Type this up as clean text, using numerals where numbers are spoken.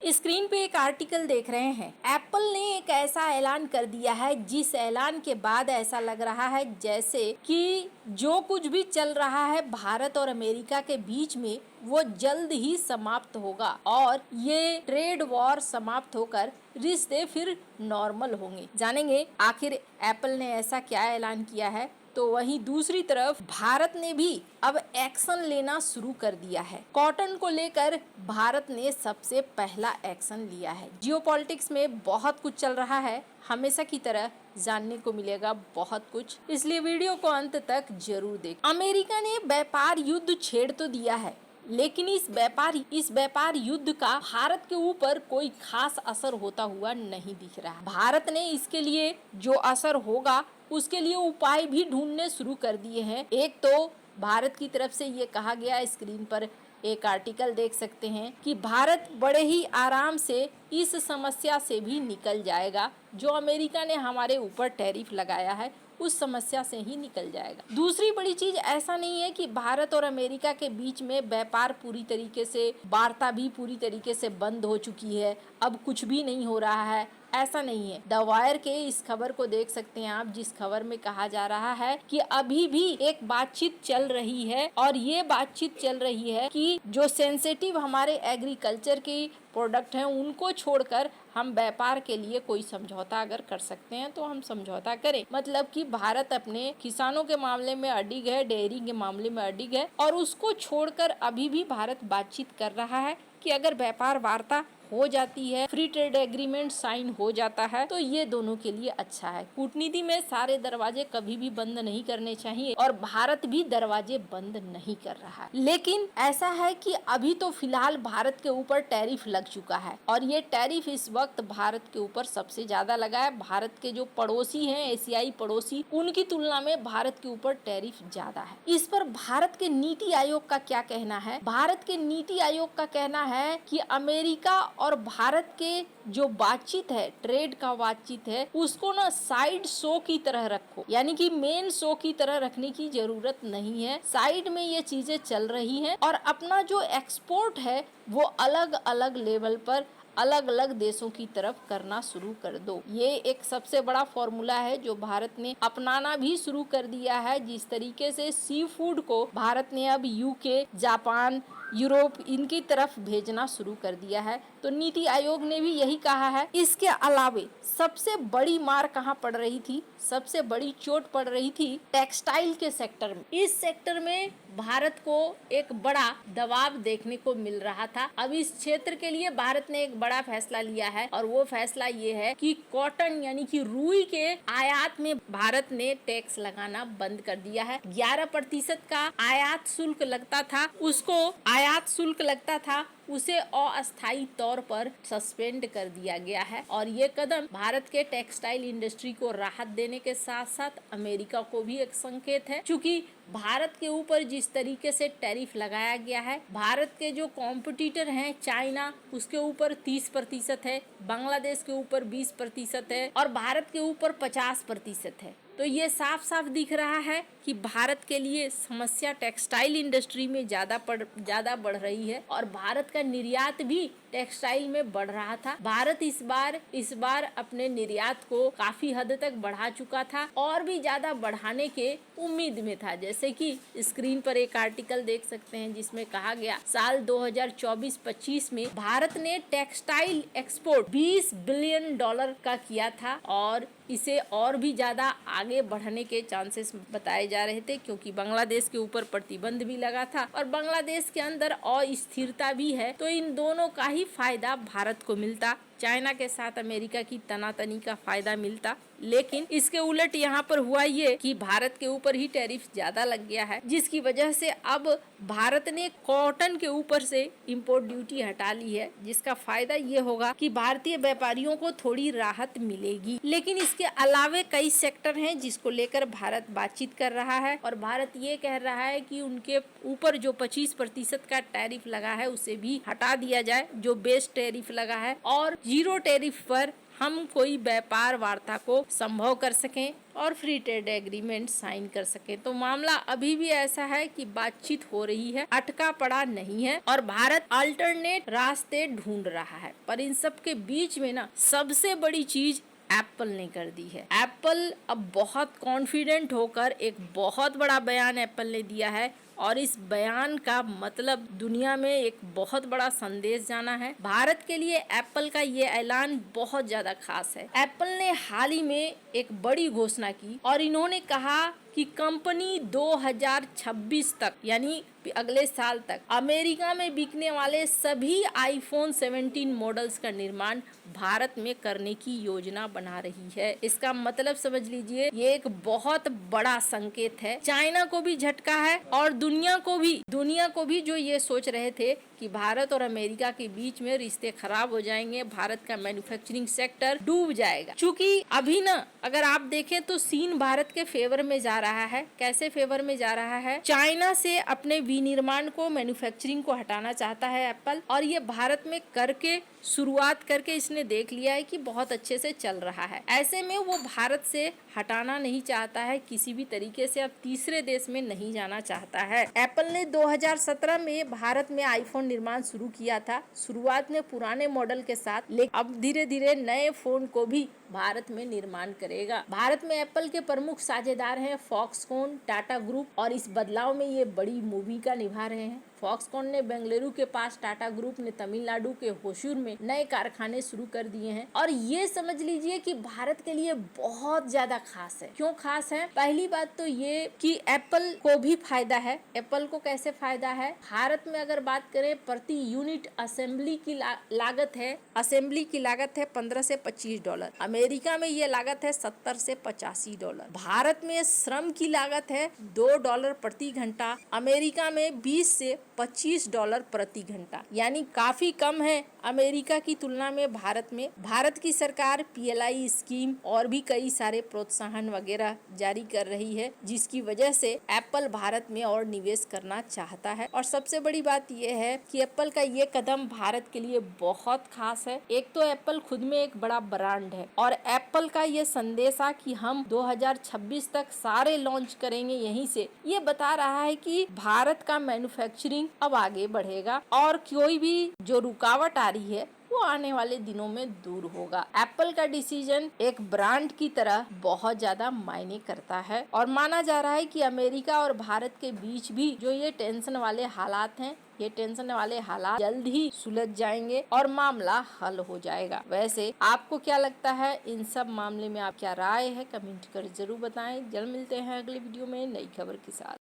Screen पे एक article देख रहे हैं। एप्पल ने एक ऐसा ऐलान कर दिया है जिस ऐलान के बाद ऐसा लग रहा है जैसे कि जो कुछ भी चल रहा है भारत और अमेरिका के बीच में वो जल्द ही समाप्त होगा और ये ट्रेड वॉर समाप्त होकर रिश्ते फिर नॉर्मल होंगे। जानेंगे आखिर एप्पल ने ऐसा क्या ऐलान किया है। तो वहीं दूसरी तरफ भारत ने भी अब एक्शन लेना शुरू कर दिया है। कॉटन को लेकर भारत ने सबसे पहला एक्शन लिया है। जियोपॉलिटिक्स में बहुत कुछ चल रहा है, हमेशा की तरह जानने को मिलेगा बहुत कुछ, इसलिए वीडियो को अंत तक जरूर देखें। अमेरिका ने व्यापार युद्ध छेड़ तो दिया है, लेकिन इस व्यापार युद्ध का भारत के ऊपर कोई खास असर होता हुआ नहीं दिख रहा। भारत ने इसके लिए जो असर होगा उसके लिए उपाय भी ढूंढने शुरू कर दिए हैं। एक तो भारत की तरफ से ये कहा गया, स्क्रीन पर एक आर्टिकल देख सकते हैं कि भारत बड़े ही आराम से इस समस्या से भी निकल जाएगा। जो अमेरिका ने हमारे ऊपर टैरिफ लगाया है उस समस्या से ही निकल जाएगा। दूसरी बड़ी चीज, ऐसा नहीं है कि भारत और अमेरिका के बीच में व्यापार पूरी तरीके से, वार्ता भी पूरी तरीके से बंद हो चुकी है, अब कुछ भी नहीं हो रहा है, ऐसा नहीं है। द वायर के इस खबर को देख सकते हैं आप, जिस खबर में कहा जा रहा है कि अभी भी एक बातचीत चल रही है और ये बातचीत चल रही है कि जो सेंसिटिव हमारे एग्रीकल्चर की प्रोडक्ट हैं उनको छोड़कर हम व्यापार के लिए कोई समझौता अगर कर सकते हैं तो हम समझौता करें। मतलब कि भारत अपने किसानों के मामले में अडिग है, डेयरी के मामले में अडिग है और उसको छोड़कर अभी भी भारत बातचीत कर रहा है कि अगर व्यापार वार्ता हो जाती है, फ्री ट्रेड एग्रीमेंट साइन हो जाता है तो ये दोनों के लिए अच्छा है। कूटनीति में सारे दरवाजे कभी भी बंद नहीं करने चाहिए और भारत भी दरवाजे बंद नहीं कर रहा है। लेकिन ऐसा है कि अभी तो फिलहाल भारत के ऊपर टैरिफ लग चुका है और ये टैरिफ इस वक्त भारत के ऊपर सबसे ज्यादा लगा है। भारत के जो पड़ोसी हैं, एशियाई पड़ोसी, उनकी तुलना में भारत के ऊपर टैरिफ ज्यादा है। इस पर भारत के नीति आयोग का क्या कहना है? भारत के नीति आयोग का कहना है कि अमेरिका और भारत के जो बातचीत है, ट्रेड का बातचीत है, उसको ना साइड शो की तरह रखो, यानी कि मेन शो की तरह रखने की जरूरत नहीं है। साइड में ये चीजें चल रही हैं और अपना जो एक्सपोर्ट है वो अलग अलग लेवल पर अलग अलग देशों की तरफ करना शुरू कर दो। ये एक सबसे बड़ा फॉर्मूला है जो भारत ने अपनाना भी शुरू कर दिया है। जिस तरीके से सी फूड को भारत ने अब यूके, जापान, यूरोप इनकी तरफ भेजना शुरू कर दिया है, तो नीति आयोग ने भी यही कहा है। इसके अलावे सबसे बड़ी मार कहाँ पड़ रही थी? सबसे बड़ी चोट पड़ रही थी टेक्सटाइल के सेक्टर में। इस सेक्टर में भारत को एक बड़ा दबाव देखने को मिल रहा था। अब इस क्षेत्र के लिए भारत ने एक बड़ा फैसला लिया है और वो फैसला ये है कि कॉटन यानी कि रुई के आयात में भारत ने टैक्स लगाना बंद कर दिया है। 11% का आयात शुल्क लगता था, उसे अस्थायी तौर पर सस्पेंड कर दिया गया है और ये कदम भारत के टेक्सटाइल इंडस्ट्री को राहत देने के साथ साथ अमेरिका को भी एक संकेत है। क्योंकि भारत के ऊपर जिस तरीके से टैरिफ लगाया गया है, भारत के जो कॉम्पिटिटर हैं चाइना, उसके ऊपर 30% है, बांग्लादेश के ऊपर 20% है और भारत के ऊपर 50% है। तो ये साफ साफ दिख रहा है कि भारत के लिए समस्या टेक्सटाइल इंडस्ट्री में ज्यादा बढ़ रही है और भारत का निर्यात भी टेक्सटाइल में बढ़ रहा था। भारत इस बार अपने निर्यात को काफी हद तक बढ़ा चुका था और भी ज्यादा बढ़ाने के उम्मीद में था। जैसे कि स्क्रीन पर एक आर्टिकल देख सकते हैं जिसमें कहा गया साल 2024-25 में भारत ने टेक्सटाइल एक्सपोर्ट $20 बिलियन का किया था और इसे और भी ज्यादा आगे बढ़ने के चांसेस बताए जा रहे थे, क्योंकि बांग्लादेश के ऊपर प्रतिबंध भी लगा था और बांग्लादेश के अंदर अस्थिरता भी है। तो इन दोनों का ही फायदा भारत को मिलता, चाइना के साथ अमेरिका की तनातनी का फायदा मिलता। लेकिन इसके उलट यहाँ पर हुआ ये कि भारत के ऊपर ही टैरिफ ज्यादा लग गया है, जिसकी वजह से अब भारत ने कॉटन के ऊपर से इंपोर्ट ड्यूटी हटा ली है, जिसका फायदा ये होगा कि भारतीय व्यापारियों को थोड़ी राहत मिलेगी। लेकिन इसके अलावे कई सेक्टर हैं जिसको लेकर भारत बातचीत कर रहा है और भारत ये कह रहा है कि उनके ऊपर जो 25% का टैरिफ लगा है उसे भी हटा दिया जाए, जो बेस टैरिफ लगा है, और 0 टैरिफ पर हम कोई व्यापार वार्ता को संभव कर सकें और फ्री ट्रेड एग्रीमेंट साइन कर सके। तो मामला अभी भी ऐसा है कि बातचीत हो रही है, अटका पड़ा नहीं है और भारत अल्टरनेट रास्ते ढूंढ रहा है। पर इन सब के बीच में ना सबसे बड़ी चीज एप्पल ने कर दी है। एप्पल अब बहुत कॉन्फिडेंट होकर एक बहुत बड़ा बयान एप्पल ने दिया है और इस बयान का मतलब दुनिया में एक बहुत बड़ा संदेश जाना है। भारत के लिए एप्पल का ये ऐलान बहुत ज्यादा खास है। एप्पल ने हाल ही में एक बड़ी घोषणा की और इन्होंने कहा कि कंपनी 2026 तक यानी अगले साल तक अमेरिका में बिकने वाले सभी आईफोन 17 मॉडल्स का निर्माण भारत में करने की योजना बना रही है। इसका मतलब समझ लीजिए ये एक बहुत बड़ा संकेत है। चाइना को भी झटका है और दुनिया को भी जो ये सोच रहे थे कि भारत और अमेरिका के बीच में रिश्ते खराब हो जाएंगे, भारत का मैन्युफैक्चरिंग सेक्टर डूब जाएगा। क्योंकि अभी ना अगर आप देखें तो सीन भारत के फेवर में जा रहा है। कैसे फेवर में जा रहा है? चाइना से अपने विनिर्माण को, मैन्युफैक्चरिंग को हटाना चाहता है एप्पल और ये भारत में करके शुरुआत करके इसने देख लिया है कि बहुत अच्छे से चल रहा है। ऐसे में वो भारत से हटाना नहीं चाहता है किसी भी तरीके से, अब तीसरे देश में नहीं जाना चाहता है। एप्पल ने 2017 में भारत में आईफोन निर्माण शुरू किया था, शुरुआत में पुराने मॉडल के साथ, लेकिन अब धीरे धीरे नए फोन को भी भारत में निर्माण करेगा। भारत में एप्पल के प्रमुख साझेदार हैं फॉक्सकॉन, टाटा ग्रुप और इस बदलाव में ये बड़ी भूमिका निभा रहे हैं। फॉक्सकॉन ने बेंगलुरु के पास, टाटा ग्रुप ने तमिलनाडु के होशूर में नए कारखाने शुरू कर दिए हैं और ये समझ लीजिए कि भारत के लिए बहुत ज्यादा खास है। क्यों खास है? पहली बात तो ये कि एप्पल को भी फायदा है। एप्पल को कैसे फायदा है? भारत में अगर बात करें प्रति यूनिट असेंबली की लागत है 15 से $25। अमेरिका में ये लागत है 70 से $85। भारत में श्रम की लागत है $2 प्रति घंटा, अमेरिका में 20 से $25 प्रति घंटा, यानी काफी कम है अमेरिका की तुलना में। भारत की सरकार PLI स्कीम और भी कई सारे प्रोत्साहन वगैरह जारी कर रही है, जिसकी वजह से एप्पल भारत में और निवेश करना चाहता है। और सबसे बड़ी बात यह है कि एप्पल का ये कदम भारत के लिए बहुत खास है। एक तो एप्पल खुद में एक बड़ा ब्रांड है और एप्पल का ये संदेशा कि हम 2026 तक सारे लॉन्च करेंगे यहीं से, ये बता रहा है कि भारत का मैन्युफैक्चरिंग अब आगे बढ़ेगा और कोई भी जो रुकावट आ रही है वो आने वाले दिनों में दूर होगा। एप्पल का डिसीजन एक ब्रांड की तरह बहुत ज्यादा मायने करता है और माना जा रहा है कि अमेरिका और भारत के बीच भी जो ये टेंशन वाले हालात हैं, ये टेंशन वाले हालात जल्द ही सुलझ जाएंगे और मामला हल हो जाएगा। वैसे आपको क्या लगता है इन सब मामले में? आप क्या राय है कमेंट कर जरूर बताएं। जल्द मिलते हैं अगली वीडियो में नई खबर के साथ।